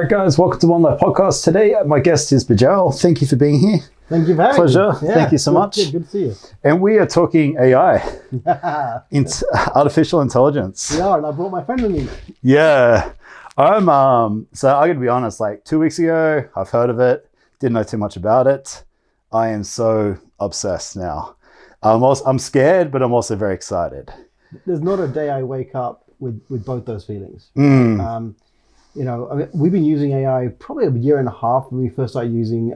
right, guys, welcome to Onelife Podcast. Today, my guest is Beejel. Thank you for being here. Thank you for having me. Pleasure. Yeah, thank you so much. Good to see you. And we are talking AI, artificial intelligence. We are, and I brought my friend with me. Yeah. I'm going to be honest, like 2 weeks ago, I've heard of it, didn't know too much about it. I am so obsessed now. I'm scared, but I'm also very excited. There's not a day I wake up with both those feelings. We've been using AI probably a year and a half when we first started using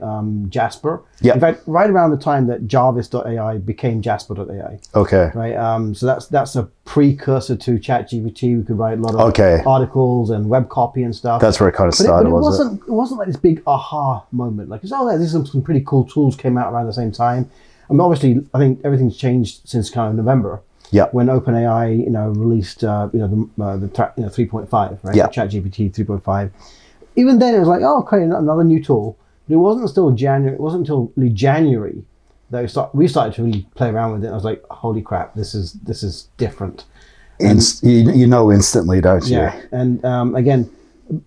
Jasper. Yep. In fact, right around the time that Jarvis.ai became Jasper.ai. Okay. Right. So that's a precursor to ChatGPT. We could write a lot of articles and web copy and stuff. That's where it kind of started, wasn't it? It wasn't like this big aha moment. Like, there's some pretty cool tools came out around the same time. I mean, obviously, I think everything's changed since kind of November. Yeah. When OpenAI, released, the 3.5, right? Yeah. ChatGPT 3.5. Even then, it was like, oh, okay, another new tool. But it wasn't until January that we started to really play around with it. I was like, holy crap, this is different. You know instantly, don't you? Yeah. And again,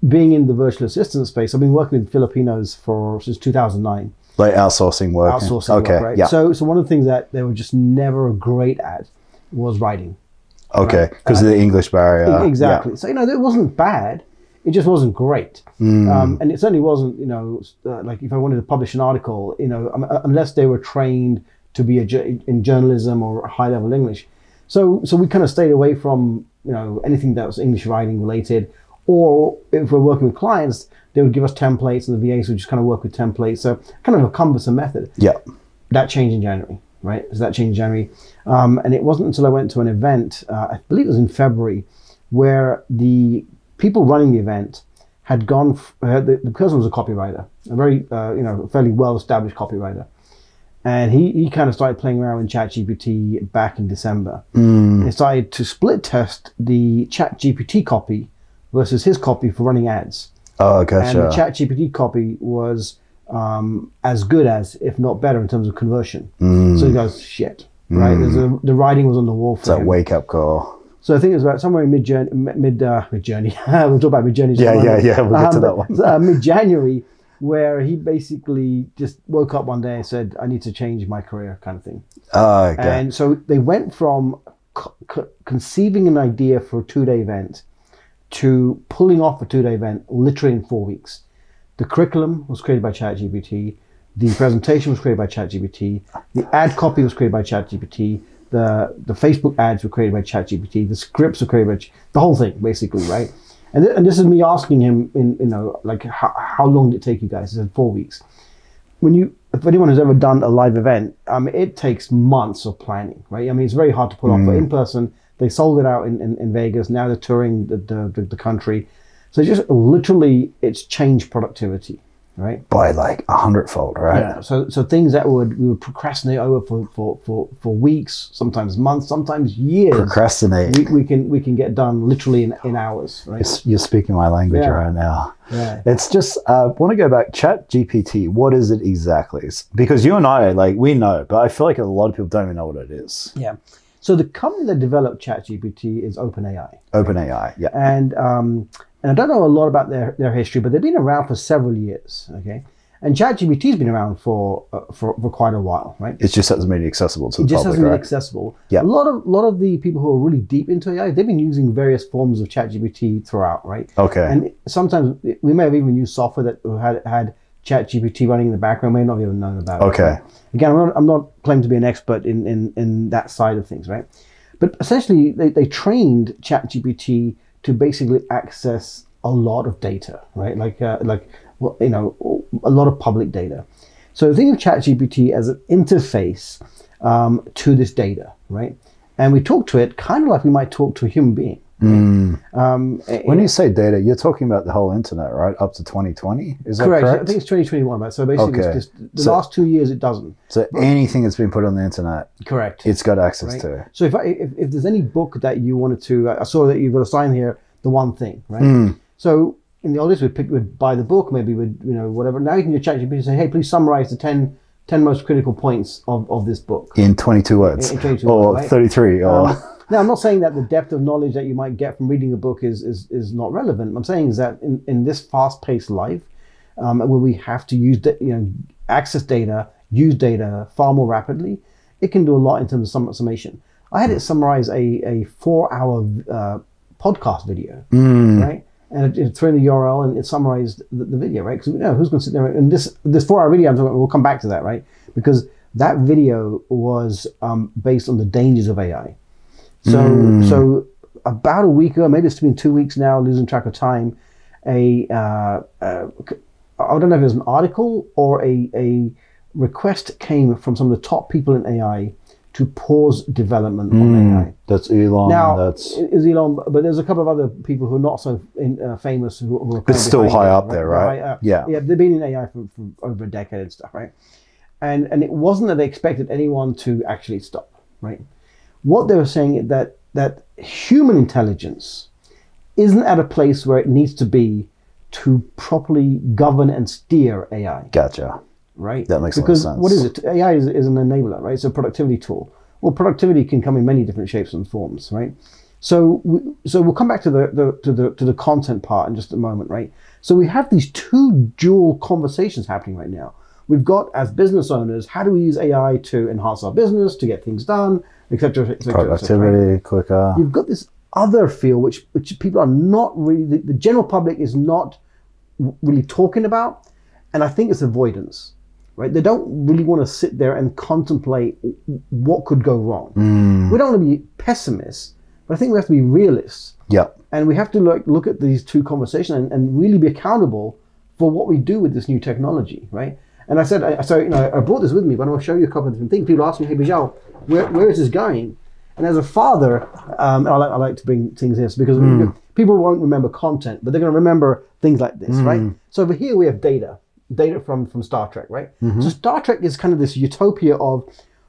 being in the virtual assistant space, I've been working with Filipinos since 2009. Like outsourcing work. Work, right? Yeah. So one of the things that they were just never great at was writing. Okay, because of the English barrier. Exactly. Yeah. So, it wasn't bad. It just wasn't great. And it certainly wasn't, like if I wanted to publish an article, unless they were trained to be in journalism or high-level English. So we kind of stayed away from, anything that was English writing related. Or if we're working with clients, they would give us templates and the VAs would just kind of work with templates. So kind of a cumbersome method. Yeah. That changed in January. Right, so that changed in January, and it wasn't until I went to an event, I believe it was in February, where the people running the event had gone. The person was a copywriter, a very fairly well-established copywriter, and he kind of started playing around with ChatGPT back in December. He started to split test the ChatGPT copy versus his copy for running ads. Oh, gotcha. And the ChatGPT copy was as good as, if not better, in terms of conversion. So he goes, shit, right? The writing was on the wall for him. It's a wake-up call. So I think it was about somewhere in mid-journey. We'll talk about mid-journey. Yeah, we'll get to that one. Mid-January, where he basically just woke up one day and said, I need to change my career, kind of thing. Oh, okay. And so they went from conceiving an idea for a 2-day event to pulling off a 2-day event literally in 4 weeks. The curriculum was created by ChatGPT. The presentation was created by ChatGPT. The ad copy was created by ChatGPT. The Facebook ads were created by ChatGPT. The scripts were created by the whole thing, basically, right? And this is me asking him, how long did it take you guys? He said 4 weeks. If anyone has ever done a live event, it takes months of planning, right? I mean, it's very hard to pull off. But in person, they sold it out in Vegas. Now they're touring the country. So just literally, it's changed productivity, right? By like 100-fold, right? Yeah. So things that we would procrastinate over for weeks, sometimes months, sometimes years. Procrastinate. We can get done literally in hours, right? You're speaking my language right now. Yeah. It's just I want to go back. ChatGPT. What is it exactly? Because you and I, we know, but I feel like a lot of people don't even know what it is. Yeah. So the company that developed ChatGPT is OpenAI. OpenAI. Yeah. And I don't know a lot about their history, but they've been around for several years, okay? And ChatGPT's been around for quite a while, right? It just hasn't been accessible to the public, It just hasn't been right? accessible. Yeah. A lot of the people who are really deep into AI, they've been using various forms of ChatGPT throughout, right? Okay. And sometimes we may have even used software that had ChatGPT running in the background, may not have even known about it. Okay. Right? Again, I'm not claiming to be an expert in that side of things, right? But essentially, they trained ChatGPT to basically access a lot of data, right? A lot of public data. So think of ChatGPT as an interface to this data, right? And we talk to it kind of like we might talk to a human being. Right? When you say data, you're talking about the whole internet, right? Up to 2020, is that correct? I think it's 2021, but so basically it's just the last 2 years it doesn't. So anything that's been put on the internet, correct, it's got access to. So if there's any book that you wanted to, I saw that you've got a sign here, The One Thing, right? So in the old days we'd buy the book, maybe we'd whatever. Now you can just ChatGPT and say, hey, please summarize the 10 most critical points of this book in 22 words, in 22 or words, right? 33, or Now, I'm not saying that the depth of knowledge that you might get from reading a book is not relevant. I'm saying is that in this fast-paced life, where we have to use access data, use data far more rapidly, it can do a lot in terms of summation. I had it summarize a 4-hour podcast video, right? And it threw in the URL and it summarized the video, right? Because who's going to sit there and this 4-hour video I'm talking about, we'll come back to that, right? Because that video was based on the dangers of AI. So about a week ago, maybe it's been 2 weeks now, losing track of time, I don't know if it was an article or a request came from some of the top people in AI to pause development on AI. That's Elon. Now, is Elon, but there's a couple of other people who are not so famous who are but still high up there, right? Yeah, they've been in AI for over a decade and stuff, right? And it wasn't that they expected anyone to actually stop, right? What they were saying is that human intelligence isn't at a place where it needs to be to properly govern and steer AI. Gotcha. Right? That makes a lot of sense. Because what is it? AI is an enabler, right? It's a productivity tool. Well, productivity can come in many different shapes and forms, right? So we'll come back to the content part in just a moment, right? So we have these two dual conversations happening right now. We've got, as business owners, how do we use AI to enhance our business, to get things done, etc. Productivity, quicker. You've got this other field which people are not really, the general public is not really talking about, and I think it's avoidance. Right? They don't really want to sit there and contemplate what could go wrong. We don't want to be pessimists, but I think we have to be realists. Yep. And we have to look at these two conversations and really be accountable for what we do with this new technology, right? And I said, I brought this with me, but I want to show you a couple of different things. People ask me, hey, Beejel, where is this going? And as a father, I like to bring things in because people won't remember content, but they're going to remember things like this, right? So over here we have data from Star Trek, right? So Star Trek is kind of this utopia of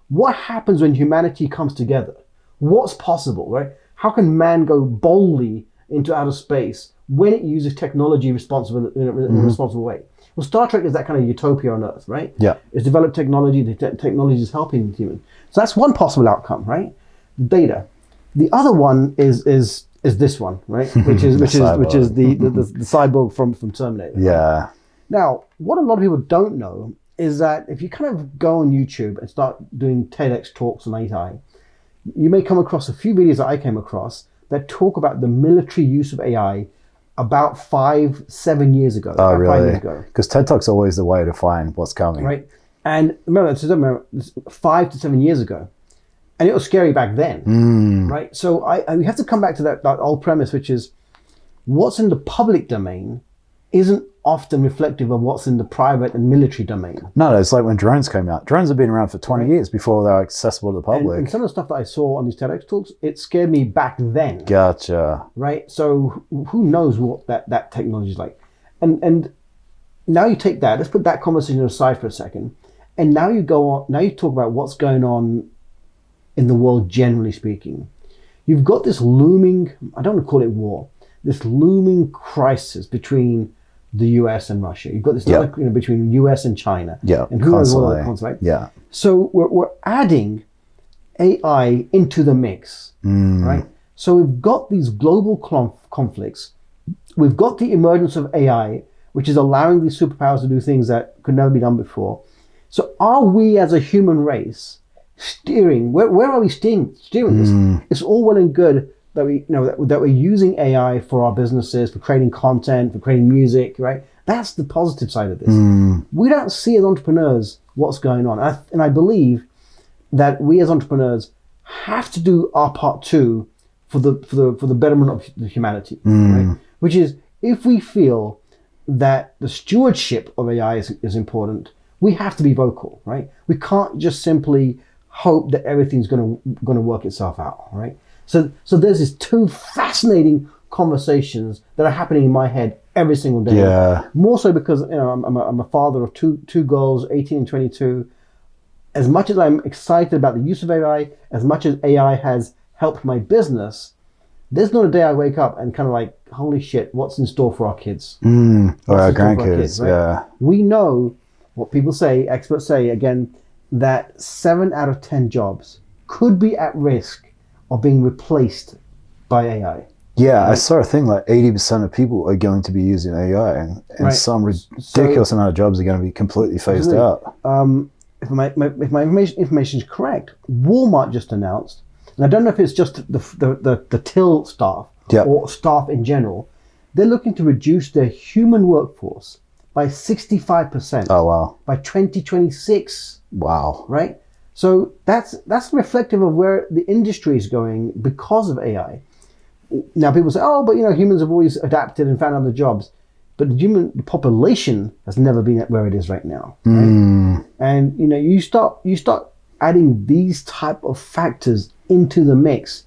what happens when humanity comes together. What's possible, right? How can man go boldly into outer space when it uses technology in a responsible way? Well, Star Trek is that kind of utopia on Earth, right? Yeah. It's developed technology. The technology is helping humans. So that's one possible outcome, right? Data. The other one is this one, right? Which is the cyborg from Terminator. Yeah. Right? Now, what a lot of people don't know is that if you kind of go on YouTube and start doing TEDx talks on AI, you may come across a few videos that I came across that talk about the military use of AI about 5-7 years ago. Oh, really? 5 years ago. Because TED Talk's always the way to find what's coming. Right. And remember, 5 to 7 years ago. And it was scary back then. Right. So we have to come back to that old premise, which is what's in the public domain isn't often reflective of what's in the private and military domain. No, it's like when drones came out. Drones have been around for 20 years before they were accessible to the public. And some of the stuff that I saw on these TEDx talks, it scared me back then. Gotcha. Right? So who knows what that technology is like. And now you take that, let's put that conversation aside for a second, and now you talk about what's going on in the world generally speaking. You've got this looming, I don't want to call it war, this looming crisis between the US and Russia. You've got this between US and China. Yeah, and who knows what that comes, right? Yeah. So we're adding AI into the mix, right? So we've got these global conflicts. We've got the emergence of AI, which is allowing these superpowers to do things that could never be done before. So are we as a human race steering, where are we steering this? It's all well and good that we're using AI for our businesses, for creating content, for creating music, right? That's the positive side of this. We don't see as entrepreneurs what's going on, and I believe that we as entrepreneurs have to do our part too for the betterment of humanity, right? Which is, if we feel that the stewardship of AI is important, we have to be vocal, right? We can't just simply hope that everything's going to work itself out, right? So there's these two fascinating conversations that are happening in my head every single day. Yeah. More so because I'm a father of two girls, 18 and 22. As much as I'm excited about the use of AI, as much as AI has helped my business, there's not a day I wake up and kind of like, holy shit, what's in store for our kids? Or our grandkids, right? Yeah. We know what people say, experts say, again, that 7 out of 10 jobs could be at risk of being replaced by AI. Yeah, I saw a thing like 80% of people are going to be using AI, and some ridiculous amount of jobs are going to be completely phased out. If my information is correct, Walmart just announced, and I don't know if it's just the till staff or staff in general, they're looking to reduce their human workforce by 65%. Oh wow! By 2026. Wow! Right. So that's reflective of where the industry is going because of AI. Now people say, oh, but humans have always adapted and found other jobs, but the population has never been at where it is right now. Right? And you start adding these type of factors into the mix.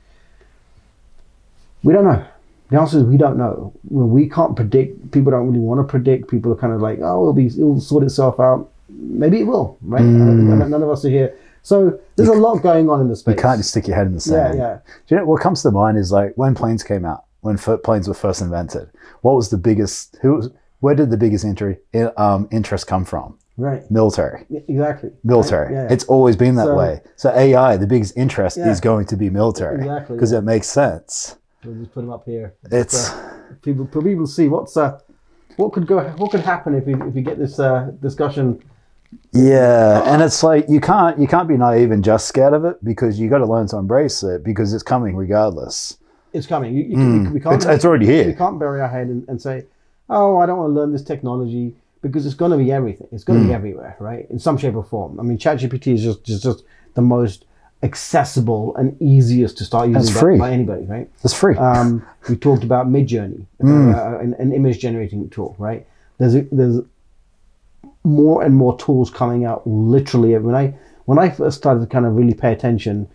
We don't know. The answer is we don't know. We can't predict. People don't really want to predict. People are kind of like, oh, it'll sort itself out. Maybe it will, right? None of us are here. So there's a lot going on in the space. You can't just stick your head in the sand. Yeah. Do you know what comes to mind is like when planes came out, when planes were first invented, what was the biggest, where did the biggest interest come from? Right. Military. Exactly. Military. Yeah. It's always been that way. So AI, the biggest interest is going to be military. Exactly. Because it makes sense. We'll just put them up here. It's people see what could happen if we get this discussion. Yeah, and it's like you can't be naive and just scared of it, because you got to learn to embrace it, because it's coming regardless. It's coming. We can't. It's already here. We can't bury our head and say, "Oh, I don't want to learn this technology," because it's going to be everything. It's going to be everywhere, right? In some shape or form. I mean, ChatGPT is just the most accessible and easiest to start using by anybody, right? It's free. We talked about Midjourney, an image generating tool, right? There's more and more tools coming out literally. When I first started to kind of really pay attention,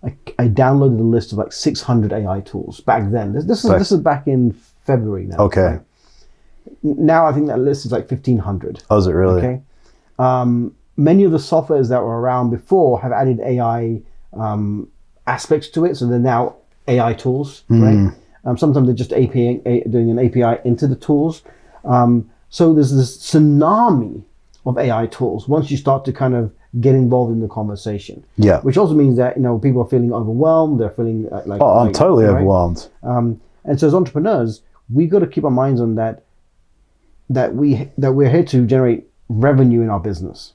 I downloaded a list of like 600 AI tools back then. This is back in February now. Okay. Right? Now I think that list is like 1,500. Oh, is it really? Okay. Many of the softwares that were around before have added AI aspects to it, so they're now AI tools, right? Sometimes they're just doing an API into the tools. So there's this tsunami of AI tools once you start to kind of get involved in the conversation. Yeah. Which also means that people are feeling overwhelmed. They're feeling like I'm totally overwhelmed. And so as entrepreneurs, we got to keep our minds on that we're here to generate revenue in our business.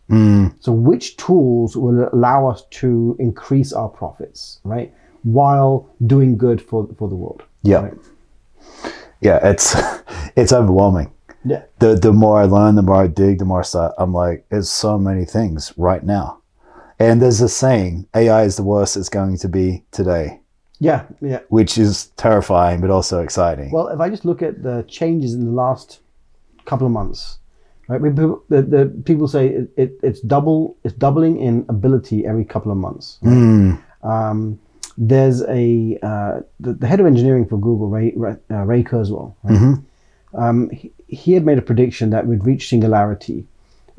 So which tools will allow us to increase our profits, right, while doing good for the world? Yeah. Right? Yeah, it's overwhelming. Yeah. The more I learn, the more I dig, the more I start, I'm like, there's so many things right now. And there's a saying, AI is the worst it's going to be today. Yeah. Which is terrifying, but also exciting. Well, if I just look at the changes in the last couple of months, right? The people say it's doubling in ability every couple of months. Right? There's the head of engineering for Google, Ray Kurzweil, right? He had made a prediction that we'd reach singularity,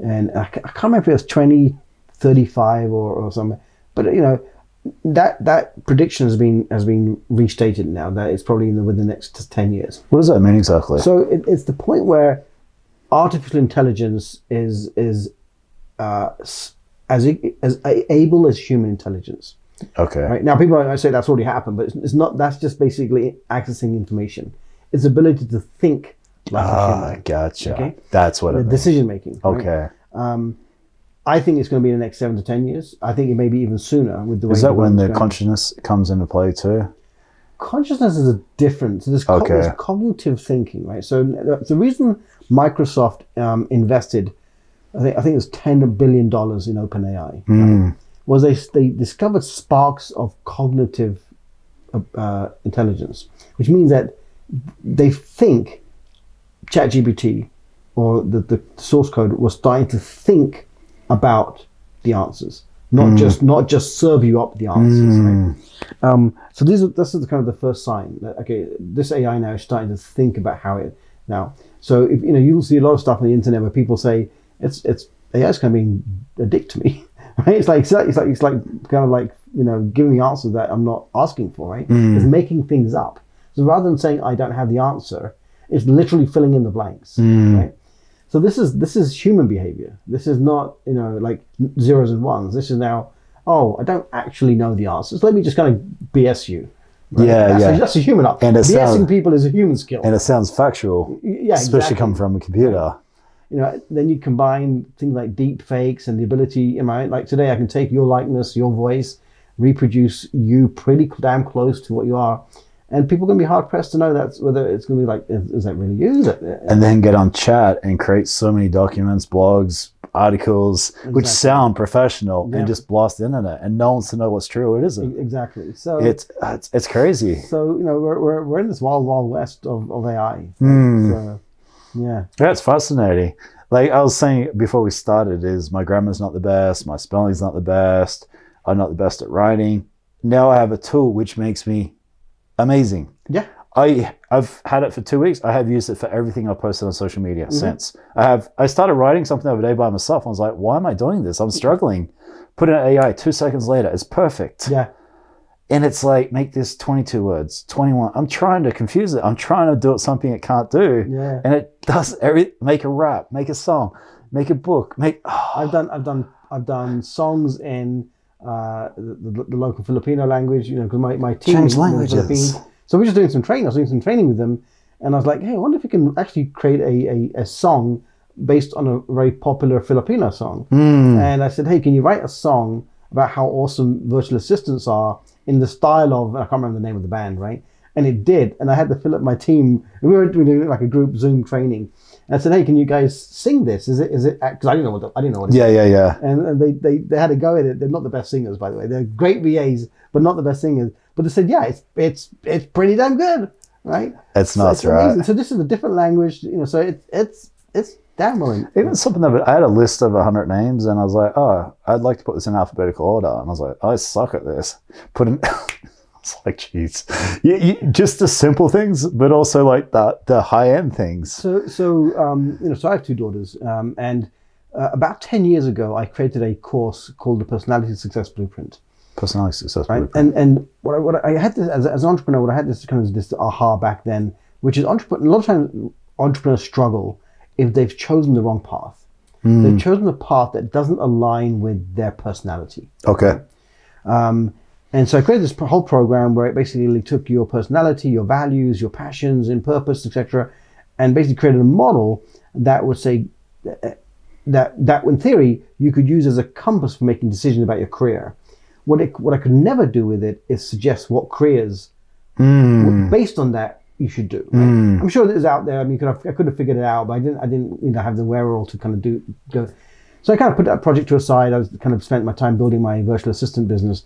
and I can't remember if it was 2035 or something, but that prediction has been restated now, that it's probably within the next 10 years. What does that mean exactly? So it's the point where artificial intelligence is as able as human intelligence. Okay. Right now, people might say that's already happened, but it's not. That's just basically accessing information. Its ability to think like a human. Gotcha. Okay? That's what it means. Decision making. Okay. Right? I think it's going to be in the next 7 to 10 years. I think it may be even sooner with the way. Is that when the consciousness comes into play too? Consciousness is a different. So there's cognitive thinking, right? So the reason Microsoft invested, I think it was $10 billion in OpenAI, right, was they discovered sparks of cognitive intelligence, which means that they think ChatGPT or the source code was starting to think about the answers, not just serve you up the answers. Right? So this is kind of the first sign that this AI now is starting to think about how it now. So if you'll see a lot of stuff on the internet where people say it's AI is kind of being a dick to me, right? It's like kind of like giving me answers that I'm not asking for, right? It's making things up. So rather than saying I don't have the answer, it's literally filling in the blanks, right? So this is human behavior. This is not like zeros and ones. This is now oh, I don't actually know the answers. Let me just kind of BS you. Right? Yeah, That's a human art. And BSing people is a human skill. And it sounds factual, Yeah, especially exactly. coming from a computer. Right. You know, then you combine things like deep fakes and the ability, you know, like today I can take your likeness, your voice, reproduce you pretty damn close to what you are. And people are going to be hard pressed to know that's whether it's going to be like, is that really you? And then get on chat and create so many documents, blogs, articles, which sound professional and just blast the internet, and no one's to know what's true or it isn't. Exactly. So it's crazy. So, you know, we're in this wild west of AI. So, yeah. That's fascinating. Like I was saying before we started, is my grammar's not the best, my spelling's not the best, I'm not the best at writing. Now I have a tool which makes me amazing. Yeah. I've had it for 2 weeks. I have used it for everything I've posted on social media since. I started writing something the other day by myself. I was like, why am I doing this? I'm struggling. Put in AI, 2 seconds later, it's perfect. Yeah. And it's like, make this 22 words, 21. I'm trying to confuse it. I'm trying to do something it can't do. Yeah. And it does make a rap, make a song, make a book, I've done songs in the local Filipino language, you know, because my team Change is in the languages. Philippines. So we're just doing some training. I was doing some training with them, and I was like, hey, I wonder if we can actually create a song based on a very popular Filipino song. And I said, hey, can you write a song about how awesome virtual assistants are in the style of, I can't remember the name of the band, right? And it did. And I had to fill up my team. We were doing like a group Zoom training. And I said, hey, can you guys sing this? Is it? Because I didn't know what it Yeah. is. And they had to go at it. They're not the best singers, by the way. They're great VAs, but not the best singers. But they said, yeah, it's pretty damn good, right? It's nuts, right? Amazing. So this is a different language, you know. So it's damn well. Even something that I had a list of 100 names, and I was like, oh, I'd like to put this in alphabetical order. And I was like, I suck at this. Put in. It's like, geez, just the simple things, but also like the high end things. So you know, so I have 2 daughters, and about 10 years ago, I created a course called the Personality Success Blueprint. Personality Success Right? Blueprint. And what I had this as an entrepreneur, what I had this kind of this aha back then, which is a lot of times entrepreneurs struggle if they've chosen the wrong path. They've chosen a path that doesn't align with their personality. Okay. And so I created this whole program where it basically took your personality, your values, your passions and purpose, etc., and basically created a model that would say that in theory you could use as a compass for making decisions about your career. What I could never do with it is suggest what careers based on that you should do. Right? I'm sure it is out there. I mean, I could have figured it out, but I didn't you know, have the wherewithal to kind of go. So I kind of put that project to a side. I was kind of spent my time building my virtual assistant business.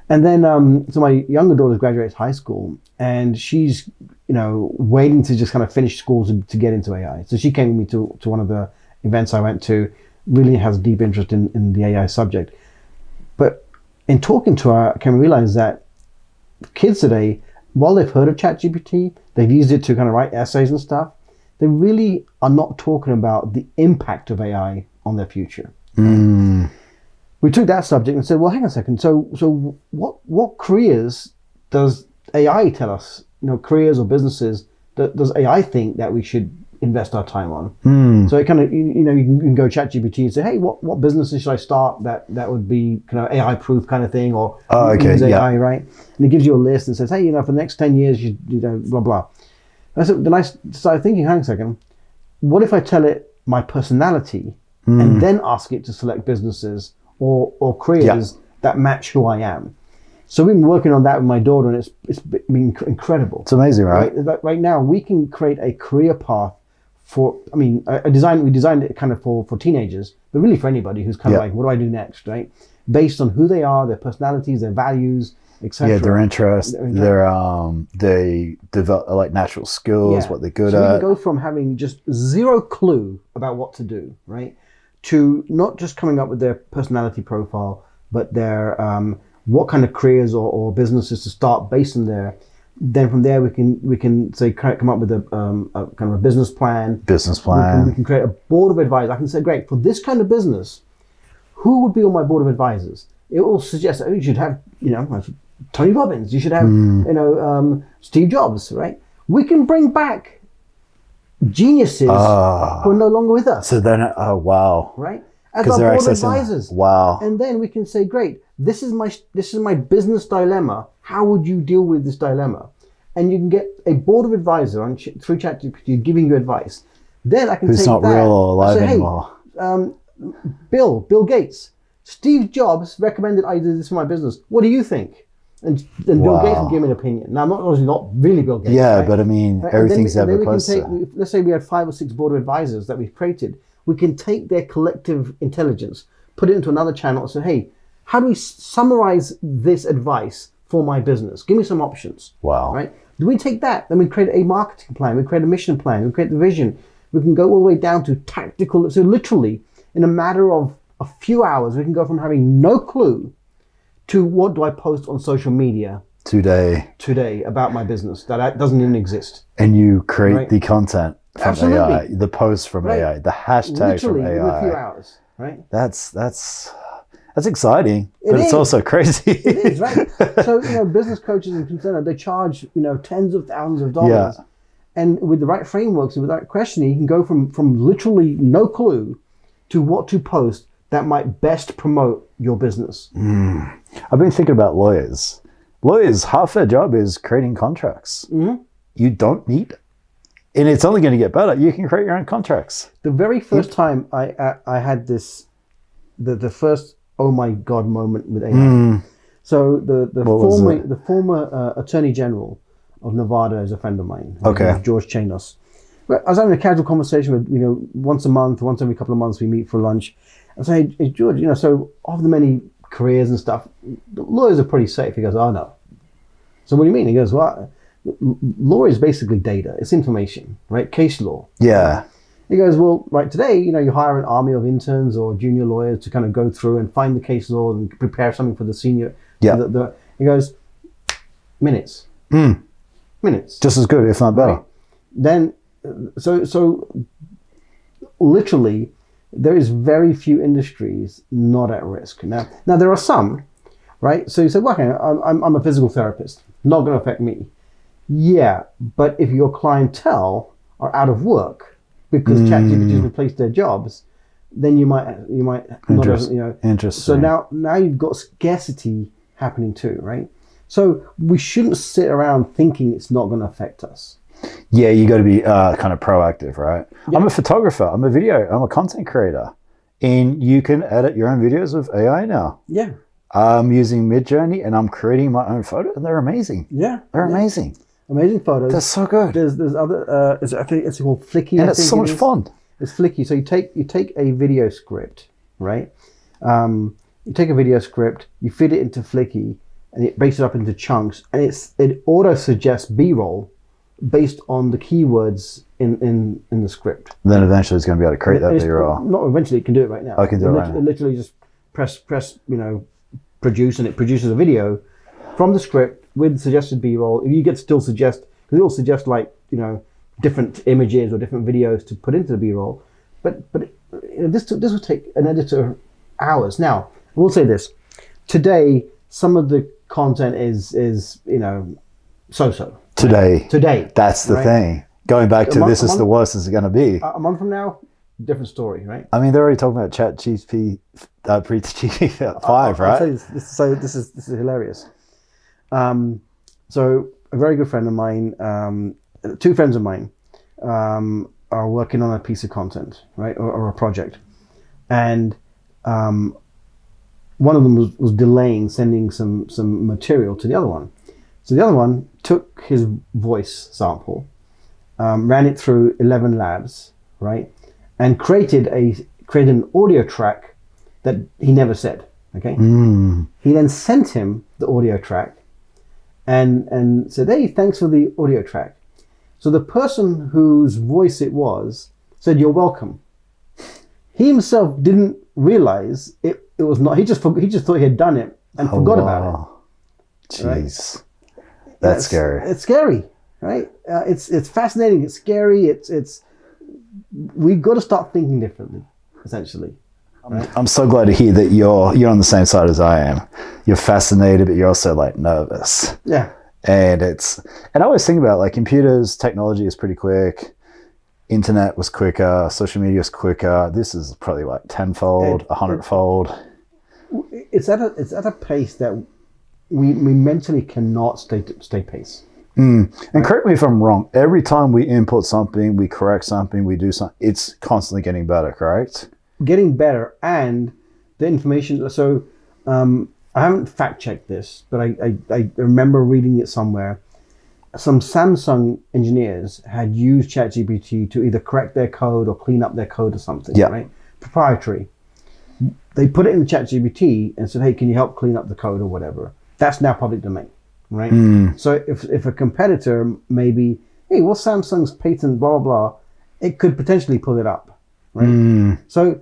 And then, so my younger daughter graduates high school, and she's, you know, waiting to just kind of finish school to get into AI. So she came with me to one of the events I went to, really has deep interest in the AI subject. But in talking to her, I can realize that kids today, while they've heard of ChatGPT, they've used it to kind of write essays and stuff, they really are not talking about the impact of AI on their future. We took that subject and said, well, hang on a second. So what careers does AI tell us? You know, careers or businesses does AI think that we should invest our time on? So it kind of, you know, you can go ChatGPT and say, hey, what businesses should I start that would be kind of AI proof kind of thing, or use AI, right? And it gives you a list and says, hey, you know, for the next 10 years, you know, blah blah. And so then I started thinking, hang on a second, what if I tell it my personality and then ask it to select businesses or careers that match who I am? So we've been working on that with my daughter, and it's been incredible. It's amazing, right? Right now, we can create a career path for, I mean, we designed it kind of for teenagers, but really for anybody who's kind of like, what do I do next, right? Based on who they are, their personalities, their values, etc. Yeah, their interests, they develop like natural skills, what they're good so at. we can go from having just zero clue about what to do, right, to not just coming up with their personality profile, but their what kind of careers or businesses to start based on there. Then from there we can say come up with a kind of a business plan. We can create a board of advisors. I can say, great, for this kind of business, who would be on my board of advisors? It will suggest that you should have, you know, Tony Robbins. You should have, you know, Steve Jobs, right? We can bring back geniuses who are no longer with us. So then, wow, right? As because our they're board of accessing advisors. Wow. And then we can say, great, this is my business dilemma. How would you deal with this dilemma? And you can get a board of advisor through ChatGPT giving you advice. Then I can Who's take not that real or alive and say, anymore. Hey, Bill Gates, Steve Jobs recommended I do this for my business. What do you think? And Bill Gates will give me an opinion. Now, I'm not really Bill Gates. Yeah, right? but I mean, Right? everything's and then ever we can closer. take, let's say we had 5 or 6 board of advisors that we've created. We can take their collective intelligence, put it into another channel and say, hey, how do we summarize this advice for my business? Give me some options. Wow. Right? Do we take that? Then we create a marketing plan. We create a mission plan. We create the vision. We can go all the way down to tactical. So literally, in a matter of a few hours, we can go from having no clue to what do I post on social media today about my business that doesn't even exist. And you create Right. the content from Absolutely. AI, the posts from Right. AI, the hashtags Literally from in a few AI. hours, right? That's exciting, It but it's is. also crazy. It is, right? So, business coaches and consultants, they charge, tens of thousands of dollars. Yeah. And with the right frameworks and with the right questioning, you can go from literally no clue to what to post that might best promote your business. I've been thinking about lawyers. Lawyers, half their job is creating contracts. Mm-hmm. You don't need it. And it's only going to get better. You can create your own contracts. The very first time I had this, the first oh my god moment with AI. So the former Attorney General of Nevada is a friend of mine. His Okay. name is George Chanos. But I was having a casual conversation with, once a month, once every couple of months we meet for lunch. I say, hey, George, so of the many careers and stuff, the lawyers are pretty safe. He goes, oh no. So what do you mean? He goes, well, law is basically data. It's information, right? Case law. Yeah. He goes, well, right, today, you hire an army of interns or junior lawyers to kind of go through and find the case law and prepare something for the senior. Yeah. He goes, minutes. Minutes. Just as good, if not better. Right? Then, so literally, there is very few industries not at risk. Now there are some, right? So you say, well, okay, I'm a physical therapist. Not going to affect me. Yeah, but if your clientele are out of work because ChatGPT has replaced their jobs, then you might not have, Interesting. So now you've got scarcity happening too, right? So we shouldn't sit around thinking it's not going to affect us. Yeah, you got to be kind of proactive, right? Yeah. I'm a photographer. I'm a content creator. And you can edit your own videos with AI now. Yeah. I'm using Midjourney and I'm creating my own photo and they're amazing. Yeah. They're amazing. Amazing photos. They're so good. There's other. I think it's called Flicky. And I it's think so it much is. fun. It's Flicky. So you take a video script, right? You take a video script, you feed it into Flicky, and it breaks it up into chunks, and it auto suggests B-roll based on the keywords in the script. Then eventually it's going to be able to create that It's- B-roll. Not eventually, it can do it right now. I can do it right now. It literally just press produce, and it produces a video from the script with suggested B-roll. If you get still suggest, because it'll suggest different images or different videos to put into the B-roll. But this will take an editor hours. Now, I will say this: today, some of the content is so-so. Today, That's the right? thing. Going back to this is the worst it's going to be. A month from now, different story, right? I mean, they're already talking about ChatGPT pre-GPT 5, I'll right? tell you this is hilarious. So a very good friend of mine, 2 friends of mine, are working on a piece of content, right, or a project, and one of them was delaying sending some material to the other one. So the other one took his voice sample, ran it through 11 labs, right, and created an audio track that he never said. Okay. He then sent him the audio track and said, hey, thanks for the audio track. So the person whose voice it was said, you're welcome. He himself didn't realize it was not. He just thought he had done it and forgot about it. Jeez. That's scary. It's scary, right? It's fascinating. It's scary. We've got to start thinking differently, essentially. Right? I'm so glad to hear that you're on the same side as I am. You're fascinated, but you're also nervous. Yeah. And I always think about computers, technology is pretty quick. Internet was quicker. Social media was quicker. This is probably 10-fold, 100-fold. it's at a pace that we mentally cannot stay pace. And correct me if I'm wrong. Every time we input something, we correct something, we do something, it's constantly getting better, correct? Getting better, and the information. So I haven't fact checked this, but I remember reading it somewhere. Some Samsung engineers had used ChatGPT to either correct their code or clean up their code or something, right? Proprietary. They put it in the ChatGPT and said, hey, can you help clean up the code or whatever? That's now public domain, right? So if a competitor maybe, hey, what's Samsung's patent, blah, blah, blah, it could potentially pull it up, right? So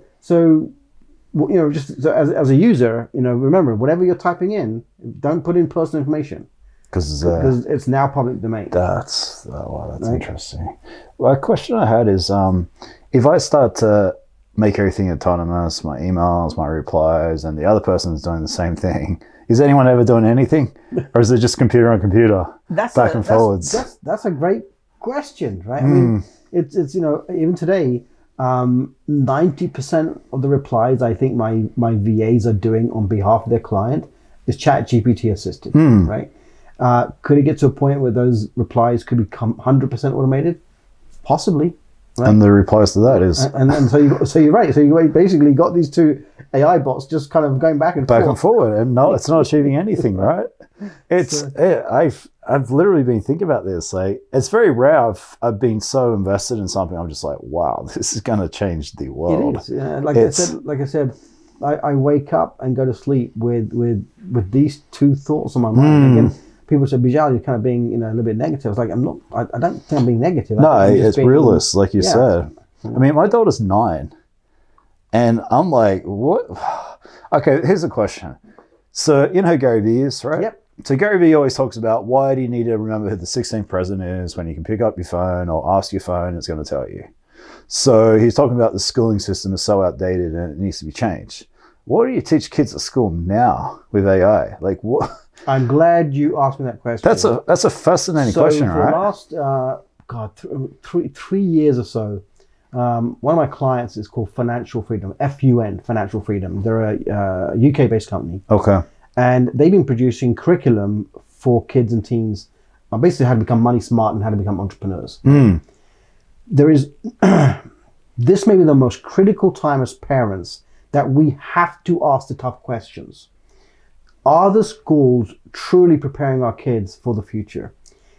just so as a user, remember, whatever you're typing in, don't put in personal information. Because it's now public domain. That's interesting. Well, a question I had is, if I start to make everything autonomous, my emails, my replies, and the other person's doing the same thing, is anyone ever doing anything, or is it just computer on computer, back and forwards? That's a great question, right? I mean, it's even today, 90% of the replies I think my VAs are doing on behalf of their client is ChatGPT assisted, right? Could it get to a point where those replies could become 100% automated? Possibly. Right? And the replies to that is... And so you're right. So you basically got these two AI bots just kind of going back and forward. And no, it's not achieving anything, right? I've literally been thinking about this. Like, it's very rare I've been so invested in something. I'm just like, wow, this is going to change the world. It is. Yeah. Like I said, I wake up and go to sleep with these two thoughts on my mind. Again, people say, Beejel, you're kind of being, a little bit negative. I was like, I'm not. I don't think I'm being negative. No, it's realist, like you said. I mean, my daughter's 9, and I'm like, what? Okay, here's a question. So you know who Gary Vee is, right? Yep. So Gary Vee always talks about, why do you need to remember who the 16th president is when you can pick up your phone or ask your phone, it's going to tell you. So he's talking about the schooling system is so outdated and it needs to be changed. What do you teach kids at school now with AI? Like what? I'm glad you asked me that question. That's a fascinating question, right? So for the last 3 years or so, one of my clients is called Financial Freedom, FUN, Financial Freedom. They're a UK-based company. Okay. And they've been producing curriculum for kids and teens, basically how to become money smart and how to become entrepreneurs. There is, this may be the most critical time as parents that we have to ask the tough questions. Are the schools truly preparing our kids for the future?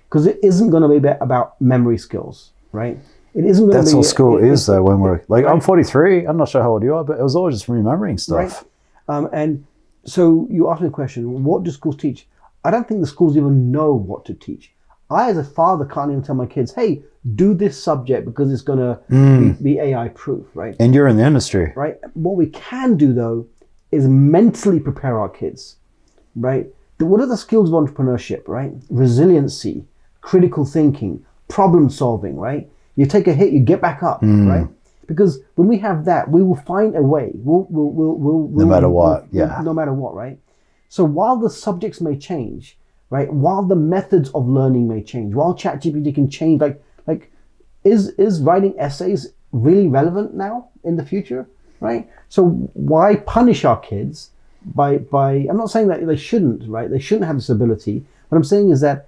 Because it isn't going to be about memory skills, right? It isn't going to be... That's what school is, though, when we're... Like, right? I'm 43. I'm not sure how old you are, but it was always just remembering stuff. Right. And so you asked me the question, what do schools teach? I don't think the schools even know what to teach. I, as a father, can't even tell my kids, hey, do this subject because it's going to be AI-proof, right? And you're in the industry. Right. What we can do, though, is mentally prepare our kids. Right? What are the skills of entrepreneurship, right? Resiliency, critical thinking, problem solving, right? You take a hit, you get back up, right? Because when we have that, we will find a way. We'll no matter what, no matter what, right? So while the subjects may change, right? While the methods of learning may change, while ChatGPT can change, like is writing essays really relevant now in the future, right? So why punish our kids? By I'm not saying that they shouldn't, right? They shouldn't have this ability. What I'm saying is that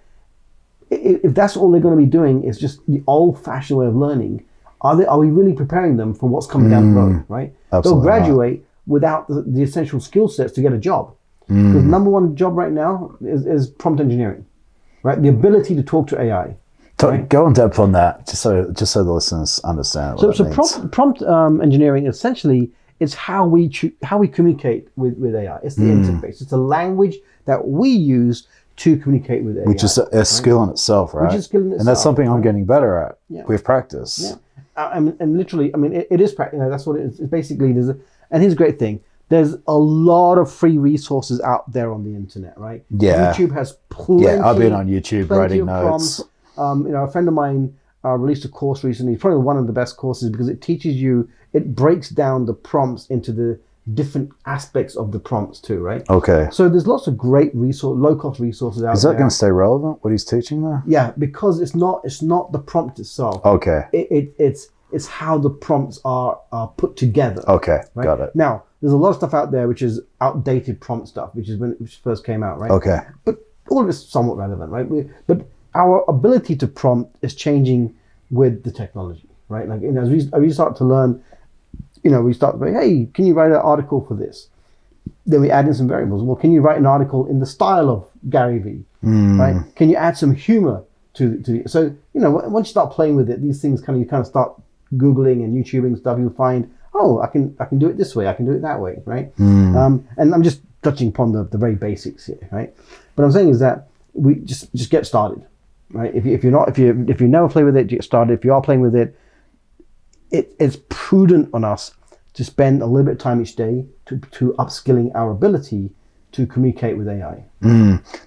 if that's all they're going to be doing is just the old-fashioned way of learning, are we really preparing them for what's coming down the road, right? Absolutely They'll graduate without the essential skill sets to get a job. Because number one job right now is prompt engineering, right? The ability to talk to AI. Right? Go in depth on that, just so the listeners understand. So prompt engineering essentially. It's how we communicate with AI. It's the interface. It's the language that we use to communicate with AI. Which is a skill in itself, right? Which is skill in itself. And that's something I'm getting better at with practice. Yeah. And literally, I mean, it is practice. That's what it is. It's basically, and here's a great thing. There's a lot of free resources out there on the internet, right? Yeah. YouTube has plenty. Yeah, I've been on YouTube writing notes. A friend of mine released a course recently. It's probably one of the best courses because it teaches you. It breaks down the prompts into the different aspects of the prompts too, right? Okay. So there's lots of great low-cost resources out there. Is that going to stay relevant, what he's teaching there? Yeah, because it's not the prompt itself. Okay. It's It's how the prompts are put together. Okay, right? got it. Now, there's a lot of stuff out there which is outdated prompt stuff, which first came out, right? Okay. But all of it's somewhat relevant, right? But our ability to prompt is changing with the technology, right? Like, as we start to learn, we start to say, hey, can you write an article for this? Then we add in some variables. Well, can you write an article in the style of Gary Vee, right? Can you add some humor to so, once you start playing with it, these things you start Googling and YouTubing stuff, you'll find, I can do it this way, I can do it that way, right? And I'm just touching upon the very basics here, right? But I'm saying is that we just get started, right? If you never play with it, get started. If you are playing with it, it's prudent on us to spend a little bit of time each day to upskilling our ability to communicate with AI.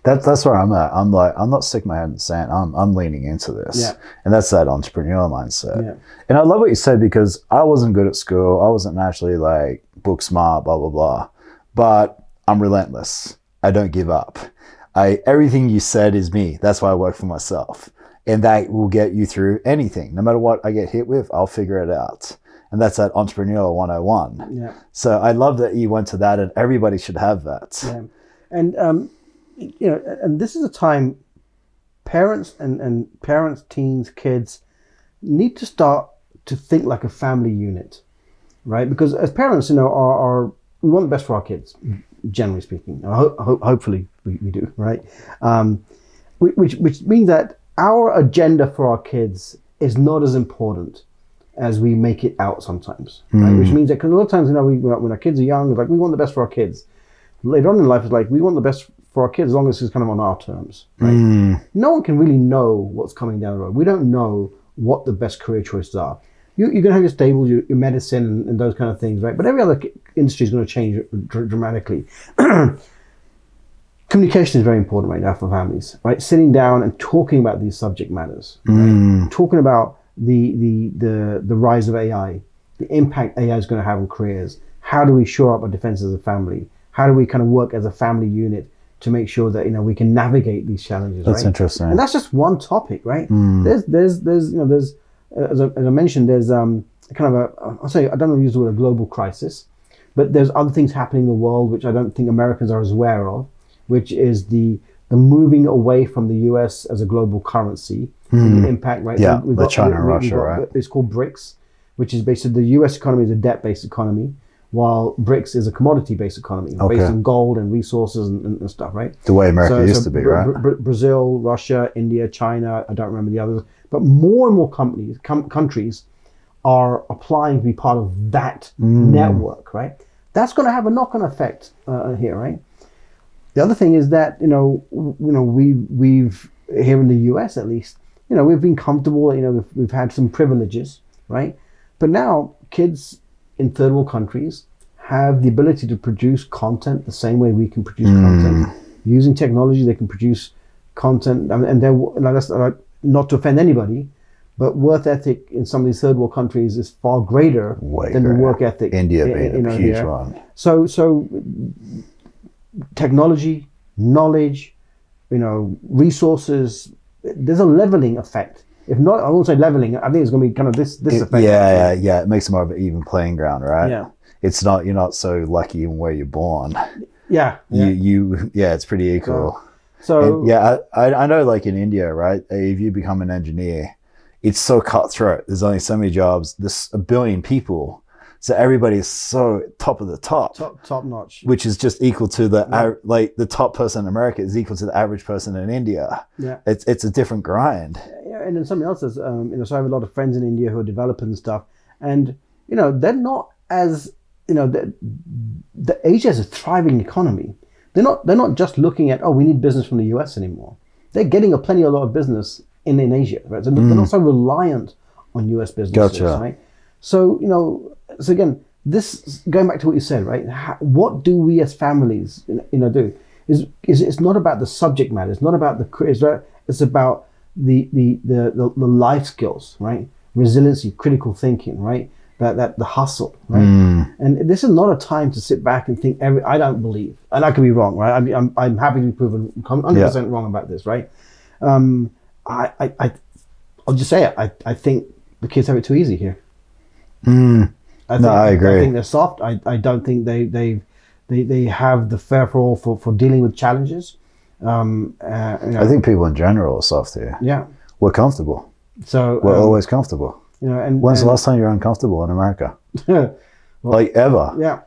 That's where I'm at. I'm not sticking my head in the sand. I'm leaning into this. Yeah. And that's that entrepreneurial mindset. Yeah. And I love what you said, because I wasn't good at school. I wasn't naturally like book smart, blah, blah, blah. But I'm relentless. I don't give up. Everything you said is me. That's why I work for myself. And that will get you through anything. No matter what I get hit with, I'll figure it out. And that's that entrepreneurial 101. Yeah. So I love that you went to that, and everybody should have that. Yeah. And and this is a time parents and parents, teens, kids need to start to think like a family unit, right? Because as parents, we want the best for our kids, generally speaking. Hopefully we do, right? Which means that our agenda for our kids is not as important as we make it out sometimes, right? Which means that, because a lot of times, when our kids are young, it's like we want the best for our kids. Later on in life, it's like we want the best for our kids as long as it's kind of on our terms, right? No one can really know what's coming down the road. We don't know what the best career choices are. You're going to have your stable, your medicine, and those kind of things, right? But every other industry is going to change dramatically. Communication is very important right now for families, right? Sitting down and talking about these subject matters, right? Talking about the rise of AI, the impact AI is going to have on careers. How do we shore up our defense as a family? How do we kind of work as a family unit to make sure that we can navigate these challenges? That's right? interesting. And that's just one topic, right? There's as I mentioned, there's kind of I don't want to use the word a global crisis, but there's other things happening in the world which I don't think Americans are as aware of, which is the moving away from the US as a global currency, and the impact, right? Yeah, with China and Russia, right? It's called BRICS, which is basically the US economy is a debt-based economy, while BRICS is a commodity-based economy, based on gold and resources and stuff, right? The way America used to be, right? Brazil, Russia, India, China, I don't remember the others, but more and more countries are applying to be part of that network, right? That's going to have a knock-on effect here, right? The other thing is that we've here in the US at least, we've been comfortable. We've had some privileges, right? But now kids in third world countries have the ability to produce content the same way we can produce content. Using technology, they can produce content, and that's not to offend anybody, but work ethic in some of these third world countries is far greater than the work ethic. India being a huge one. So technology, knowledge, resources, there's a leveling effect. If not, I won't say leveling, I think it's going to be kind of this effect. Yeah. It makes it more of an even playing ground, right? Yeah. It's not, you're not so lucky in where you're born. Yeah. It's pretty equal. So I know, like in India, right? If you become an engineer, it's so cutthroat. There's only so many jobs. There's 1 billion people. So everybody is so top of the top. Top notch. Which is just equal to the top person in America is equal to the average person in India. Yeah. It's a different grind. Yeah, and then something else is, so I have a lot of friends in India who are developers and stuff, and they're not as the Asia is a thriving economy. They're not just looking at, we need business from the US anymore. They're getting a lot of business in Asia, right? So they're not so reliant on US businesses, Gotcha. right? So so again, this going back to what you said, right? What do we as families, do? Is it's not about the subject matter. It's not about it's about the life skills, right? Resiliency, critical thinking, right? That the hustle, right? And this is not a time to sit back and think. I don't believe, and I could be wrong, right? I'm happy to be proven 100% wrong about this, right? I'll just say it. I think the kids have it too easy here. I agree. I think they're soft. I don't think they have the wherewithal for dealing with challenges. I think people in general are soft here. Yeah. We're comfortable. So We're always comfortable. When's the last time you were uncomfortable in America? Like ever? Yeah.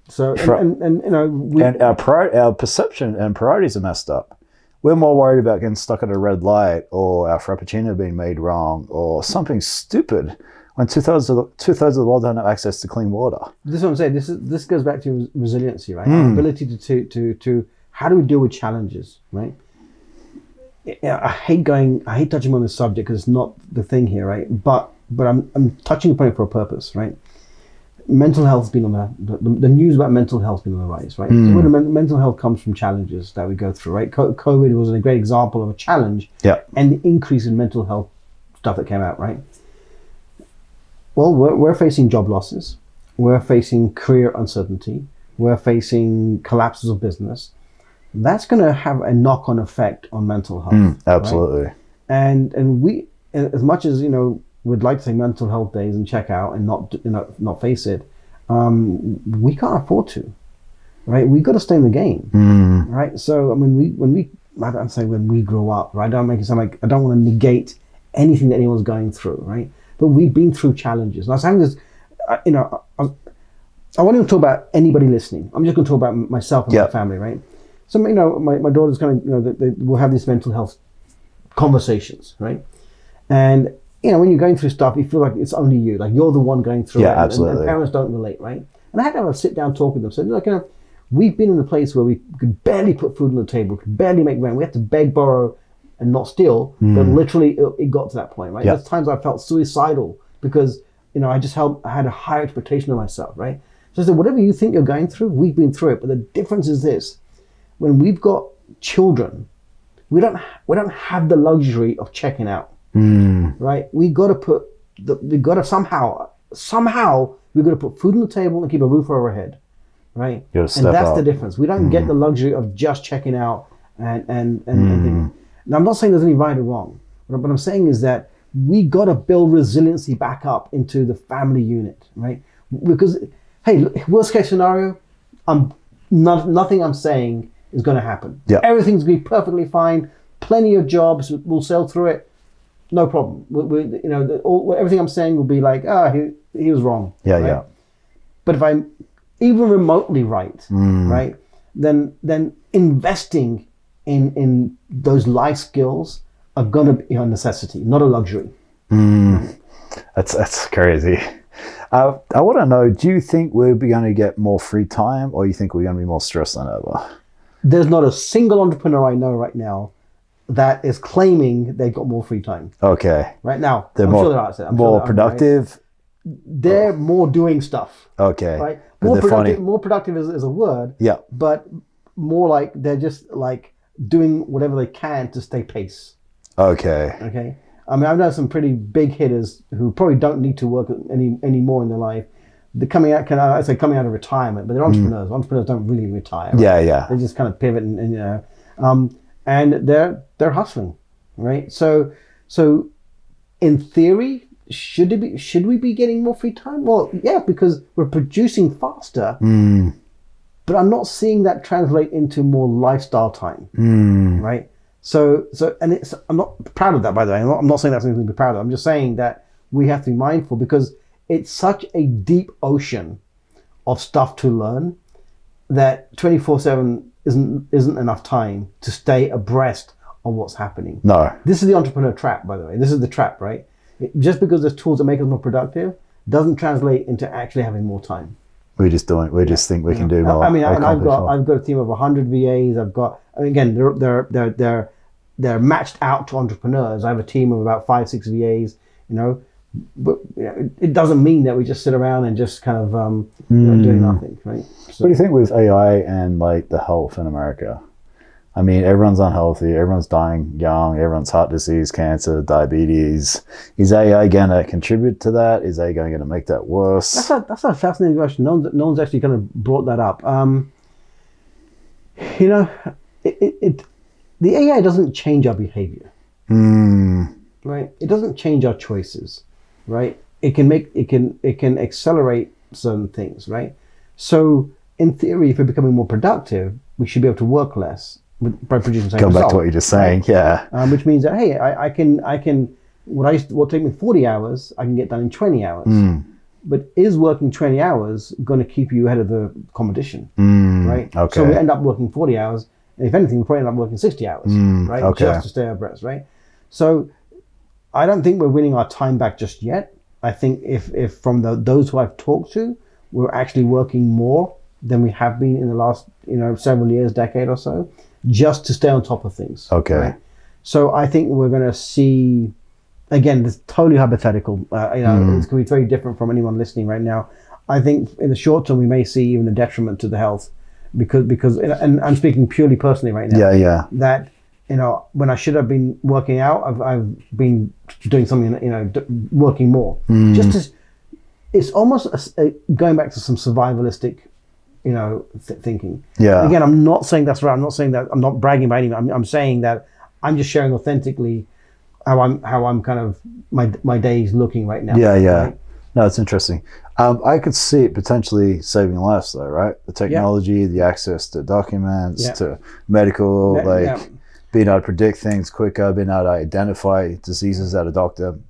So and our perception and priorities are messed up. We're more worried about getting stuck at a red light or our frappuccino being made wrong or something stupid when two-thirds of the world don't have access to clean water. This is what I'm saying. This goes back to resiliency, right? Our ability to how do we deal with challenges, right? I hate touching on this subject because it's not the thing here, right? But I'm touching upon it for a purpose, right? Mental health's been on the news about mental health been on the rise, right? So when mental health comes from challenges that we go through, right? COVID was a great example of a challenge, and the increase in mental health stuff that came out, right? Well, we're facing job losses, we're facing career uncertainty, we're facing collapses of business. That's going to have a knock-on effect on mental health. Absolutely. Right? And we, as much as we'd like to say mental health days and check out and not face it, we can't afford to, right? We got to stay in the game, right? So I mean, I don't say when we grow up, right? I don't make it sound like I don't want to negate anything that anyone's going through, right? But we've been through challenges. And I was having this, I won't even talk about anybody listening. I'm just going to talk about myself and my family, right? So my daughter's going to we'll have these mental health conversations, right? And when you're going through stuff, you feel like it's only you, like you're the one going through it. Absolutely. And parents don't relate, right? And I had to have a sit down talk with them. So look, we've been in a place where we could barely put food on the table, could barely make rent. We had to beg, borrow, and not steal. But literally, it got to that point, right? There's times I felt suicidal because I had a higher expectation of myself, right? So I said, whatever you think you're going through, we've been through it. But the difference is this: when we've got children, we don't have the luxury of checking out. Right? We got to somehow we got to put food on the table and keep a roof over our head, right? And that's the difference. We don't get the luxury of just checking out and now I'm not saying there's any right or wrong. What I'm saying is that we got to build resiliency back up into the family unit, right? Because hey, worst case scenario, nothing I'm saying is going to happen. Everything's going to be perfectly fine. Plenty of jobs. We'll sail through it. No problem. Everything I'm saying will be like, he was wrong. Right? But if I'm even remotely right, right, then investing in those life skills are going to be a necessity, not a luxury. That's crazy. I want to know, do you think we're going to get more free time, or you think we're going to be more stressed than ever? There's not a single entrepreneur I know right now that is claiming they've got more free time. Okay. Right now. They're more productive? They're more doing stuff. Okay. Right? More productive is a word. Yeah. But more like they're just like doing whatever they can to stay pace. Okay. Okay. I mean, I've known some pretty big hitters who probably don't need to work anymore in their life. They're coming out of retirement, but they're entrepreneurs. Entrepreneurs don't really retire. Right? Yeah. They just kind of pivot and they're hustling, right? So in theory, should we be getting more free time? Well, yeah, because we're producing faster. But I'm not seeing that translate into more lifestyle time, right? So I'm not proud of that, by the way. I'm not saying that's something to be proud of. I'm just saying that we have to be mindful because it's such a deep ocean of stuff to learn that 24/7 isn't enough time to stay abreast of what's happening. No. This is the entrepreneur trap, by the way. This is the trap, right? Just because there's tools that make us more productive doesn't translate into actually having more time. We just think we can do more. I mean, I've got a team of 100 VAs. Again, they're matched out to entrepreneurs. I have a team of about 5-6 VAs. But it doesn't mean that we just sit around and just kind of doing nothing, right? So, what do you think with AI and like the health in America? I mean, everyone's unhealthy, everyone's dying young, everyone's heart disease, cancer, diabetes. Is AI going to contribute to that? Is AI going to make that worse? That's a fascinating question. No one's actually kind of brought that up. The AI doesn't change our behavior, right? It doesn't change our choices, right? it can accelerate certain things, right? So in theory, if we're becoming more productive, we should be able to work less by producing the same Go back result, to what you're just saying, right? yeah. Which means that, hey, I can what take me 40 hours, I can get done in 20 hours. But is working 20 hours going to keep you ahead of the competition, right? Okay. So we end up working 40 hours, and if anything, we probably end up working 60 hours, right? Okay. Just to stay abreast, right? So I don't think we're winning our time back just yet. I think if from those who I've talked to, we're actually working more than we have been in the last, several years, decade or so, just to stay on top of things. Okay. Right? So I think we're going to see. Again, this is totally hypothetical. It's going to be very different from anyone listening right now. I think in the short term, we may see even a detriment to the health because, and I'm speaking purely personally right now. Yeah. That, when I should have been working out, I've been doing something, working more. It's almost going back to some survivalistic, thinking. Yeah. Again, I'm not saying that's right. I'm not saying that. I'm not bragging about anything. I'm saying that I'm just sharing authentically how I'm kind of my days looking right now. Yeah. Right? No, it's interesting. I could see it potentially saving lives though, right? The technology, the access to documents, to medical, being able to predict things quicker, being able to identify diseases that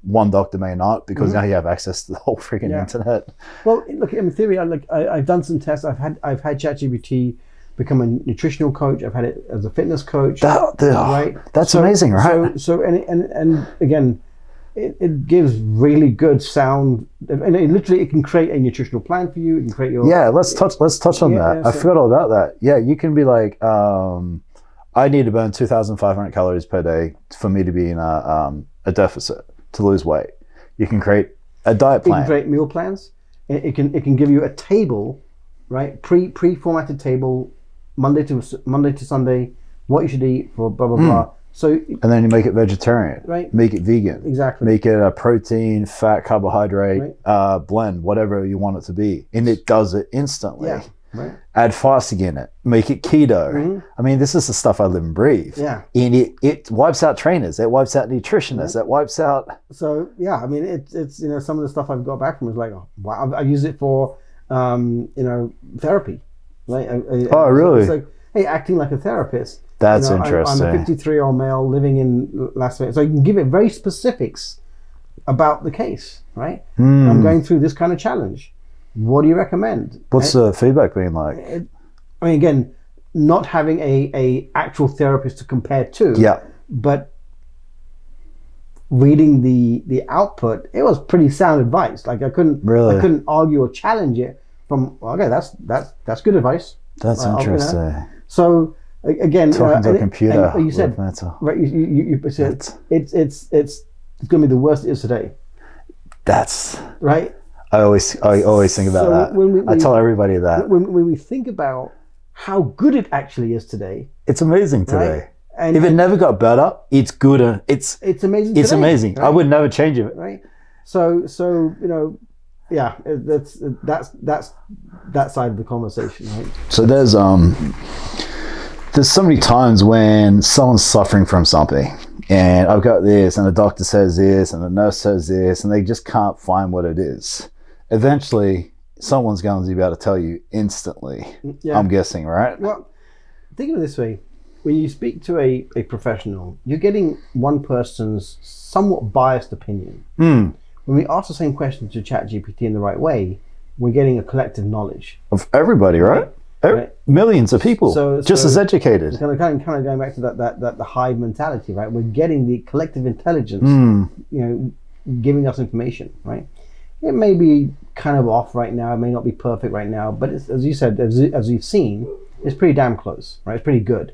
one doctor may not, because now you have access to the whole freaking internet. Well, look, in theory, I've done some tests. I've had ChatGPT become a nutritional coach. I've had it as a fitness coach. Right? That's amazing, right? So and again, it gives really good sound, and it can create a nutritional plan for you. It can create your let's touch on that. I forgot all about that. Yeah, you can be like, I need to burn 2,500 calories per day for me to be in a deficit to lose weight. You can create a diet plan. You can create meal plans. It can give you a table, right? Pre-formatted table. Monday to Sunday, what you should eat for blah blah blah. So and then you make it vegetarian, right? Make it vegan, exactly. Make it a protein, fat, carbohydrate blend, whatever you want it to be, and it does it instantly. Yeah, right. Add fasting in it, make it keto. I mean, this is the stuff I live and breathe. Yeah, and it wipes out trainers, it wipes out nutritionists, it wipes out. So yeah, I mean, it's some of the stuff I've got back from is like, oh, wow, I use it for therapy. Right? Oh, really? It's like, hey, acting like a therapist. That's interesting. I'm a 53-year-old male living in Las Vegas. So you can give it very specifics about the case, right? I'm going through this kind of challenge. What do you recommend? What's the feedback been like? I mean, again, not having a actual therapist to compare to, but reading the output, it was pretty sound advice. Like I couldn't argue or challenge it. Okay, that's good advice. That's interesting. So again, talking to a computer. And you said right. You said it's going to be the worst it is today. That's right. I always think about that. I tell everybody that when we think about how good it actually is today, it's amazing today. Right? And if it never got better, it's good. It's amazing. It's today, amazing. right? I would never change it. Right. So yeah, that's that side of the conversation, right? So there's so many times when someone's suffering from something, and I've got this, and the doctor says this, and the nurse says this, and they just can't find what it is. Eventually, someone's going to be able to tell you instantly. Yeah. I'm guessing, right? Well, think of it this way: when you speak to a professional, you're getting one person's somewhat biased opinion. When we ask the same question to ChatGPT in the right way, we're getting a collective knowledge of everybody, right? Millions of people, just as educated. Kind of going back to that the hive mentality, right? We're getting the collective intelligence, giving us information, right? It may be kind of off right now. It may not be perfect right now, but it's, as you said, as you've seen, it's pretty damn close, right? It's pretty good.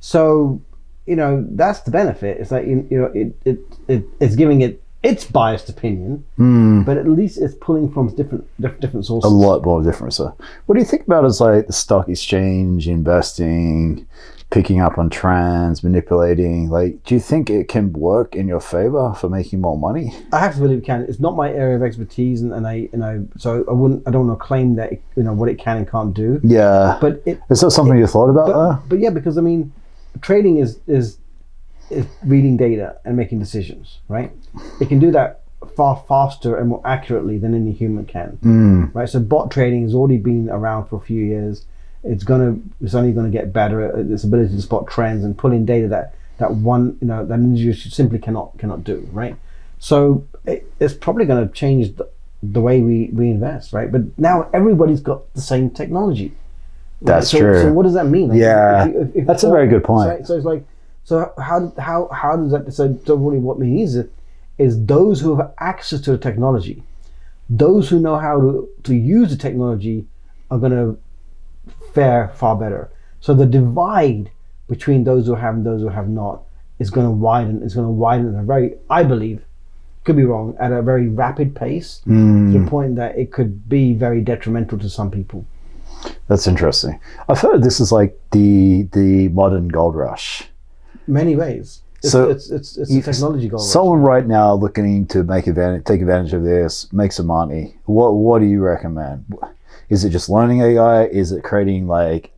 So, that's the benefit. It's like it's giving it its biased opinion, but at least it's pulling from different sources. A lot more different. So, what do you think about as like the stock exchange, investing, picking up on trends, manipulating? Like, do you think it can work in your favor for making more money? I have to believe it can. It's not my area of expertise, and I so I don't want to claim that what it can and can't do. Yeah, but is that something you thought about though? But yeah, because I mean, trading is reading data and making decisions, right? It can do that far faster and more accurately than any human can. Right? So bot trading has already been around for a few years. It's only gonna get better at its ability to spot trends and pull in data that that individual simply cannot do. Right? So it's probably going to change the way we invest. Right? But now everybody's got the same technology. Right? That's true. So what does that mean? Like, if that's a very good point. So it's like, so how does that? So really, what it means is those who have access to the technology, those who know how to use the technology, are going to fare far better. So the divide between those who have and those who have not is going to widen. It's going to widen at a very, I believe, could be wrong, at a very rapid pace, to the point that it could be very detrimental to some people. That's interesting. I've heard this is like the modern gold rush. Many ways. It's a technology gold rush. Someone right now looking to take advantage of this, make some money. What do you recommend? Is it just learning AI? Is it creating like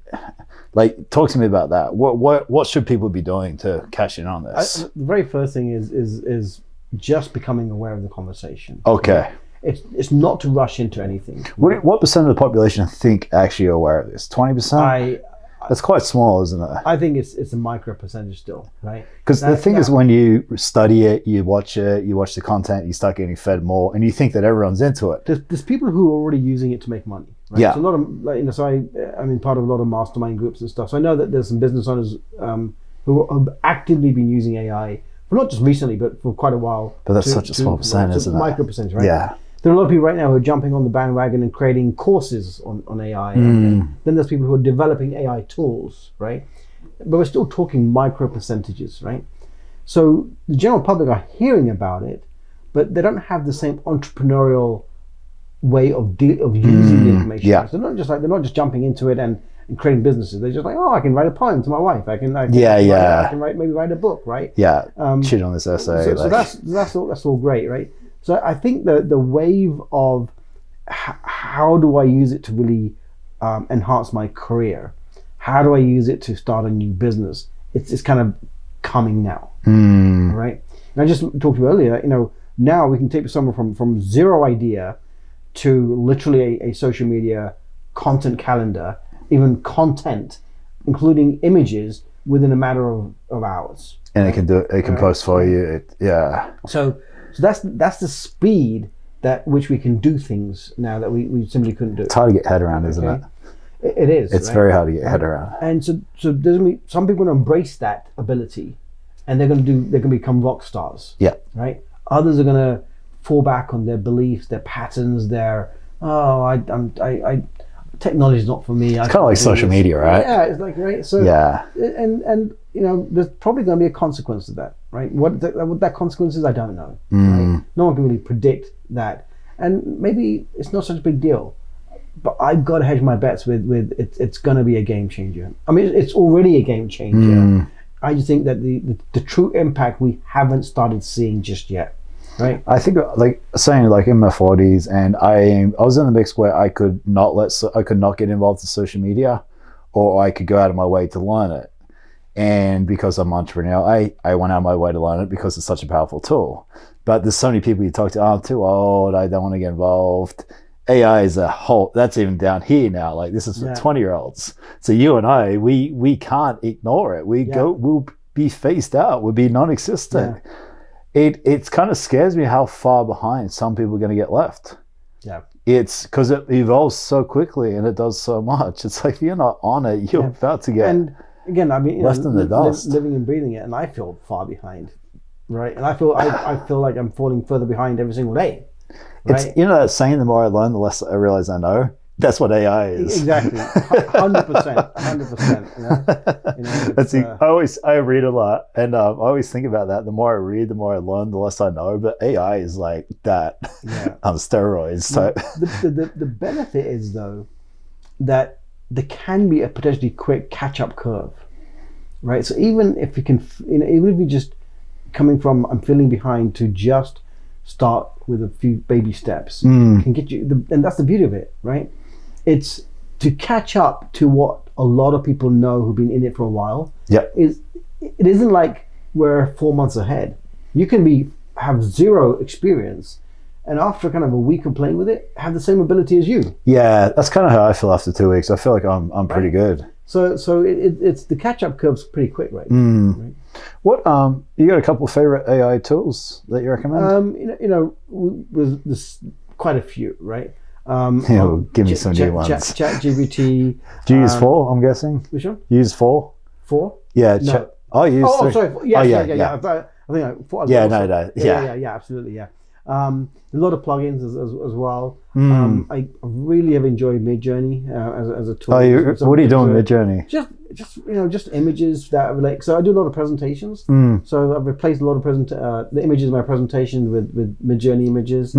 talk to me about that. What should people be doing to cash in on this? The very first thing is just becoming aware of the conversation. Okay. It's not to rush into anything. What percent of the population think actually are aware of this? 20%? That's quite small, isn't it? I think it's a micro percentage still, right? Because the thing is, when you study it, you watch the content, you start getting fed more, and you think that everyone's into it. There's people who are already using it to make money. Right? Yeah. So a lot of so I'm in part of a lot of mastermind groups and stuff. So I know that there's some business owners who have actively been using AI, well, not just recently, but for quite a while. But that's such a small percent, isn't it? Micro percentage, right? Yeah. There are a lot of people right now who are jumping on the bandwagon and creating courses on AI. And then there's people who are developing AI tools, right? But we're still talking micro percentages, right? So the general public are hearing about it, but they don't have the same entrepreneurial way of using the information. Yeah. So they're not just jumping into it and creating businesses. They're just like, oh, I can write a poem to my wife. I can write a book, right? Yeah. Cheat on this essay. So that's all great, right? So I think the wave of how do I use it to really enhance my career? How do I use it to start a new business? It's kind of coming now, right? And I just talked to you earlier. Now we can take someone from zero idea to literally a social media content calendar, even content, including images, within a matter of hours. And it can do it. It can post for you. So that's the speed that which we can do things now that we simply couldn't do. It's hard to get head around, isn't it? It is. It's very hard to get head around. And so there's gonna be some people going to embrace that ability, and they're going to become rock stars. Yeah. Right. Others are going to fall back on their beliefs, their patterns, technology is not for me. It's kind of like social media, right? Yeah, it's like, right. So yeah. And there's probably going to be a consequence to that, right? What that consequence is, I don't know. Right? No one can really predict that, and maybe it's not such a big deal. But I've got to hedge my bets with it's going to be a game changer. I mean, it's already a game changer. I just think that the true impact we haven't started seeing just yet. Right. I think like in my 40s, and I was in the mix where I could not get involved in social media, or I could go out of my way to learn it. And because I'm an entrepreneur, I went out of my way to learn it because it's such a powerful tool. But there's so many people you talk to, I'm too old, I don't want to get involved. AI is that's even down here now. Like, this is for 20-year-olds. So you and I, we can't ignore it. We'll be phased out. We'll be non-existent. Yeah. It kind of scares me how far behind some people are going to get left. Yeah. It's because it evolves so quickly and it does so much. It's like, if you're not on it, you're about to get again, I mean, left in the dust. Living and breathing it, and I feel far behind, right? And I feel like I'm falling further behind every single day. Right? It's that saying, the more I learn, the less I realize I know. That's what AI is. Exactly, 100%. I read a lot, and I always think about that. The more I read, the more I learn, the less I know. But AI is like that on steroids type. The benefit is, though, that there can be a potentially quick catch-up curve, right? So even if you can, even if you just coming from I'm feeling behind to just start with a few baby steps, can get you, and that's the beauty of it, right? It's to catch up to what a lot of people know who've been in it for a while. Yeah, it isn't like we're 4 months ahead. You can have zero experience, and after kind of a week of playing with it, have the same ability as you. Yeah, that's kind of how I feel after 2 weeks. I feel like I'm pretty good. So it's the catch-up curve's pretty quick, right? Right? What you got a couple of favorite AI tools that you recommend? There's quite a few, right? Give me some new ones. ChatGPT. Do you use 4? I'm guessing. Which one? You use 4? 4? Yeah. No. I use 3. Sorry. Yeah. I think 4. Yeah, absolutely. Yeah. A lot of plugins as well. I really have enjoyed Midjourney as a tool. What are you doing with Midjourney? Just images that relate. So I do a lot of presentations. So I've replaced a lot of the images in my presentation with Midjourney images.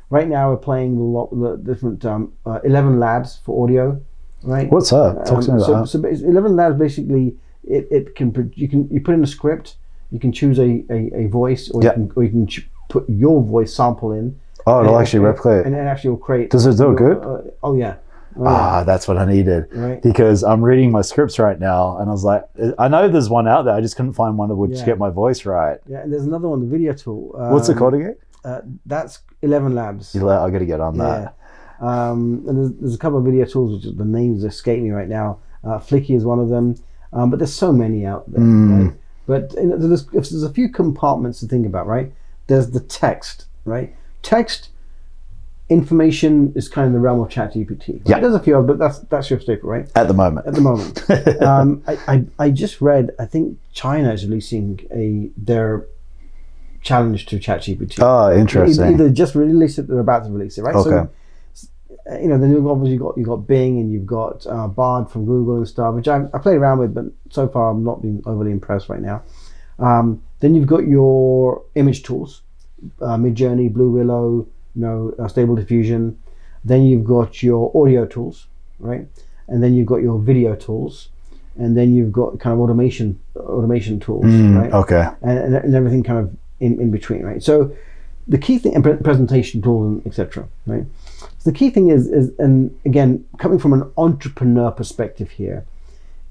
Right now we're playing the different 11 Labs for audio. Right. What's that? Talk to me about that. So 11 Labs basically you put in a script. You can choose a voice, or you can put your voice sample in. Oh, it'll actually replicate. And it actually will create. Does it do it good? Oh yeah. That's what I needed. Right. Because I'm reading my scripts right now, and I was like, I know there's one out there. I just couldn't find one that would just get my voice right. Yeah, and there's another one, the video tool. What's it called again? That's 11 Labs. I got to get on that. And there's a couple of video tools, which the names escape me right now. Flicky is one of them, but there's so many out there. Right? But there's a few compartments to think about, right? There's the text, right? Text information is kind of the realm of ChatGPT. Right? Yeah. There's a few, but that's your staple, right? At the moment. I just read, I think China is releasing their challenge to ChatGPT. Oh, interesting. Either just released it or about to release it, right? Okay. So, then you've obviously got Bing, and you've got Bard from Google and stuff, which I played around with, but so far I'm not being overly impressed right now. Then you've got your image tools, Midjourney, Blue Willow, Stable Diffusion. Then you've got your audio tools, right? And then you've got your video tools, and then you've got kind of automation tools, right? Okay. And everything kind of in between, right? So the key thing, and presentation tools, and etc., right? So the key thing is, and again, coming from an entrepreneur perspective here,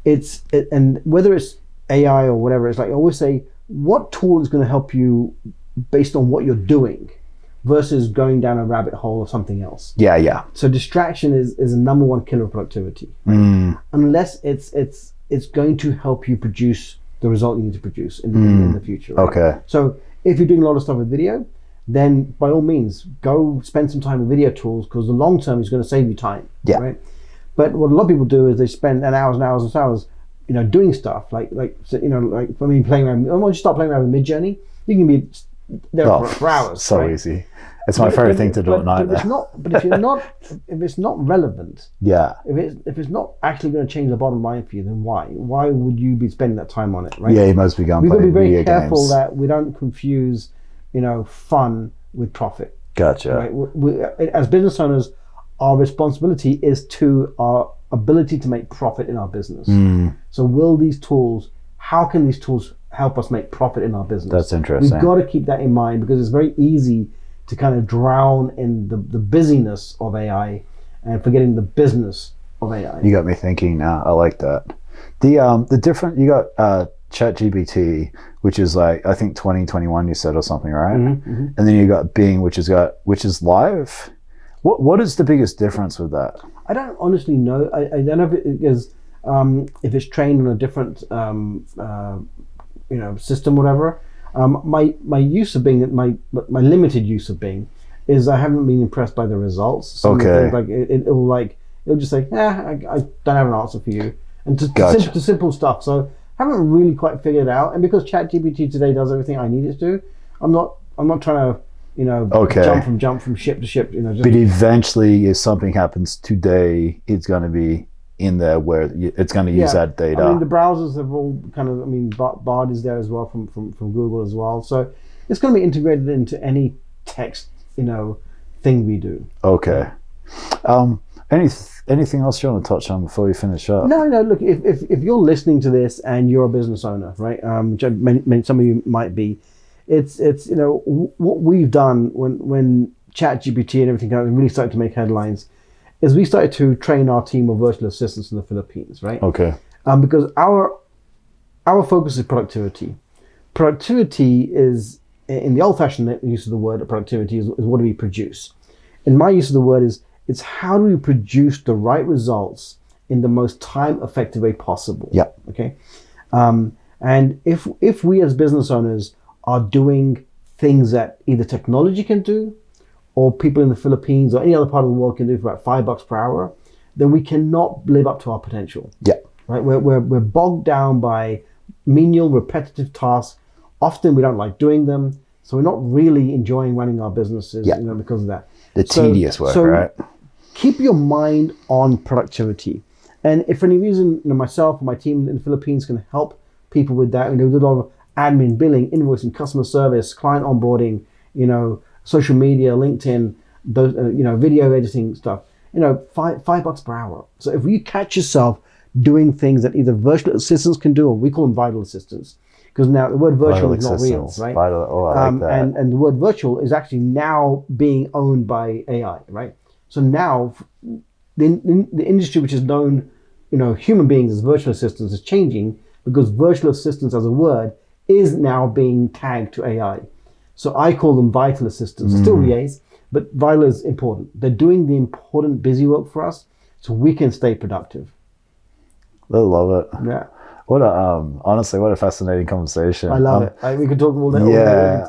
and whether it's AI or whatever, it's like I always say, what tool is going to help you based on what you're doing versus going down a rabbit hole of something else. Yeah. So distraction is a number one killer of productivity, right? Unless it's going to help you produce the result you need to produce in the future. Right? Okay. So if you're doing a lot of stuff with video, then by all means go spend some time with video tools, because the long term is going to save you time. Yeah. Right. But what a lot of people do is they spend hours and hours and hours, doing stuff like playing around. Once you start playing around with Midjourney, you can be there for hours. So right? Easy. It's my favorite thing to do at night. But if it's not relevant, if it's not actually going to change the bottom line for you, then why would you be spending that time on it, right? Yeah, you must be going. We've got to be very careful that we don't confuse, fun with profit. Gotcha. Right? We, as business owners, our responsibility is to our ability to make profit in our business. So how can these tools help us make profit in our business? That's interesting. We've got to keep that in mind, because it's very easy to kind of drown in the busyness of AI and forgetting the business of AI. You got me thinking now. I like that. The different, you got ChatGPT, which is like, I think 2021 you said, or something, right? And then you got Bing, which is live. What is the biggest difference with that? I don't honestly know. I don't know if it is if it's trained on a different system, whatever. My use of Bing, my limited use of Bing, is I haven't been impressed by the results. Some okay. It'll just say, I don't have an answer for you, and to simple stuff. So I haven't really quite figured it out. And because ChatGPT today does everything I need it to do, I'm not trying to jump from ship to ship. But eventually, if something happens today, it's going to be in there where it's going to use that data. I mean, the browsers have all kind of, Bard is there as well from Google as well. So it's going to be integrated into any text, thing we do. Okay. Anything else you want to touch on before we finish up? No. Look, if you're listening to this and you're a business owner, right? Which some of you might be. It's what we've done when ChatGPT and everything really started to make headlines, is we started to train our team of virtual assistants in the Philippines, right? Okay. Because our focus is productivity. Productivity is in the old-fashioned use of the word productivity is what do we produce? In my use of the word is it's how do we produce the right results in the most time-effective way possible. Yeah. Okay. And if we as business owners are doing things that either technology can do or people in the Philippines or any other part of the world can do for about $5 per hour, then we cannot live up to our potential. Yeah. Right? We're bogged down by menial, repetitive tasks. Often we don't like doing them, so we're not really enjoying running our businesses, because of that. The tedious work, right? Keep your mind on productivity. And if for any reason, myself or my team in the Philippines can help people with that, we do a lot of admin, billing, invoicing, customer service, client onboarding, social media, LinkedIn, those, video editing stuff. $5 per hour. So if you catch yourself doing things that either virtual assistants can do, or we call them vital assistants, because now the word virtual is not real, right? Vital, I like that. And the word virtual is actually now being owned by AI, right? So now the industry which is known, human beings as virtual assistants is changing because virtual assistants as a word is now being tagged to AI. So I call them vital assistants. They're still VAs, but vital is important. They're doing the important busy work for us so we can stay productive. I love it. Yeah. What honestly, what a fascinating conversation. I love it. We could talk all day. Yeah.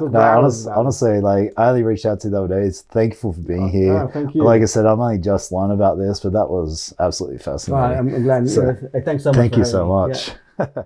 Honestly, like I only reached out to you the other day. It's thankful for being here. Oh, thank you. Like I said, I'm only just learned about this, but that was absolutely fascinating. I'm glad. So, Thanks so much. Thank you for so having me. much. Yeah.